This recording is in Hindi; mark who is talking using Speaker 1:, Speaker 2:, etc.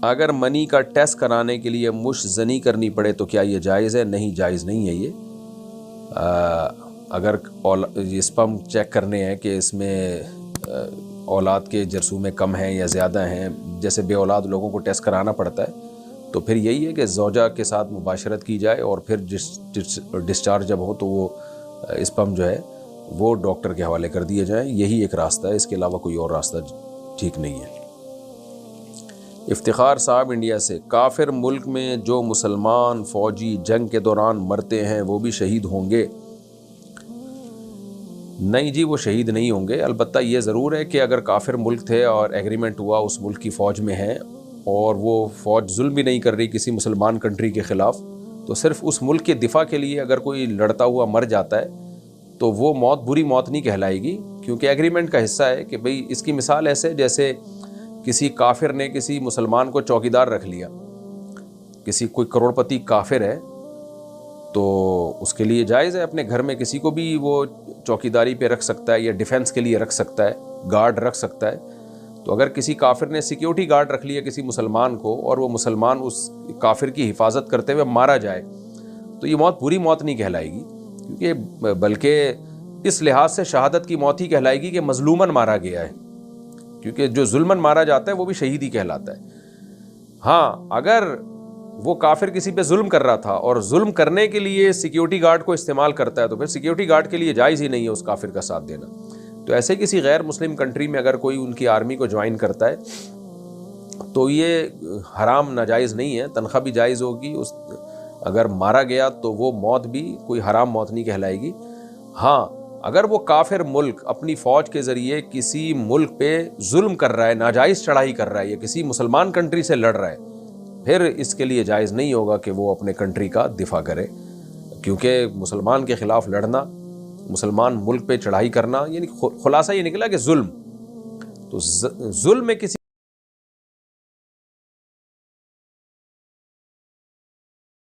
Speaker 1: अगर मनी का टेस्ट कराने के लिए मुश्ज़नी करनी पड़े तो क्या ये जायज़ है? नहीं, जायज़ नहीं है ये। अगर स्पर्म चेक करने हैं कि इसमें औलाद के जरसूमें कम हैं या ज़्यादा हैं, जैसे बे औलाद लोगों को टेस्ट कराना पड़ता है, तो फिर यही है कि ज़ौजा के साथ मुबाशरत की जाए और फिर डिस्चार्ज जब हो तो वो स्पर्म जो है वो डॉक्टर के हवाले कर दिए जाएँ। यही एक रास्ता है, इसके अलावा कोई और रास्ता ठीक नहीं है। इफ्तिखार साहब इंडिया से, काफिर मुल्क में जो मुसलमान फ़ौजी जंग के दौरान मरते हैं वो भी शहीद होंगे? नहीं जी, वो शहीद नहीं होंगे। अलबत्ता ये ज़रूर है कि अगर काफिर मुल्क थे और एग्रीमेंट हुआ उस मुल्क की फ़ौज में है और वो फ़ौज जुल्म भी नहीं कर रही किसी मुसलमान कंट्री के ख़िलाफ़, तो सिर्फ़ उस मुल्क के दिफा के लिए अगर कोई लड़ता हुआ मर जाता है तो वो मौत बुरी मौत नहीं कहलाएगी, क्योंकि एग्रीमेंट का हिस्सा है कि भाई इसकी मिसाल ऐसे जैसे किसी काफिर ने किसी मुसलमान को चौकीदार रख लिया, कोई करोड़पति काफिर है तो उसके लिए जायज़ है अपने घर में किसी को भी वो चौकीदारी पे रख सकता है या डिफेंस के लिए रख सकता है, गार्ड रख सकता है। तो अगर किसी काफिर ने सिक्योरिटी गार्ड रख लिया किसी मुसलमान को और वो मुसलमान उस काफिर की हिफाजत करते हुए मारा जाए तो ये मौत बुरी मौत नहीं कहलाएगी, क्योंकि बल्कि इस लिहाज से शहादत की मौत ही कहलाएगी कि मजलूमन मारा गया है, क्योंकि जो जुल्मन मारा जाता है वो भी शहीद ही कहलाता है। हाँ, अगर वो काफिर किसी पे जुल्म कर रहा था और जुल्म करने के लिए सिक्योरिटी गार्ड को इस्तेमाल करता है तो फिर सिक्योरिटी गार्ड के लिए जायज़ ही नहीं है उस काफिर का साथ देना। तो ऐसे किसी गैर मुस्लिम कंट्री में अगर कोई उनकी आर्मी को ज्वाइन करता है तो ये हराम नाजायज़ नहीं है, तनख्वाह भी जायज़ होगी। उस अगर मारा गया तो वो मौत भी कोई हराम मौत नहीं कहलाएगी। हाँ, अगर वो काफिर मुल्क अपनी फ़ौज के ज़रिए किसी मुल्क पे जुल्म कर रहा है, नाजायज़ चढ़ाई कर रहा है या किसी मुसलमान कंट्री से लड़ रहा है, फिर इसके लिए जायज़ नहीं होगा कि वो अपने कंट्री का दिफा करे, क्योंकि मुसलमान के ख़िलाफ़ लड़ना, मुसलमान मुल्क पे चढ़ाई करना, यानी खुलासा ये निकला कि जुल्म, तो जुल्म में किसी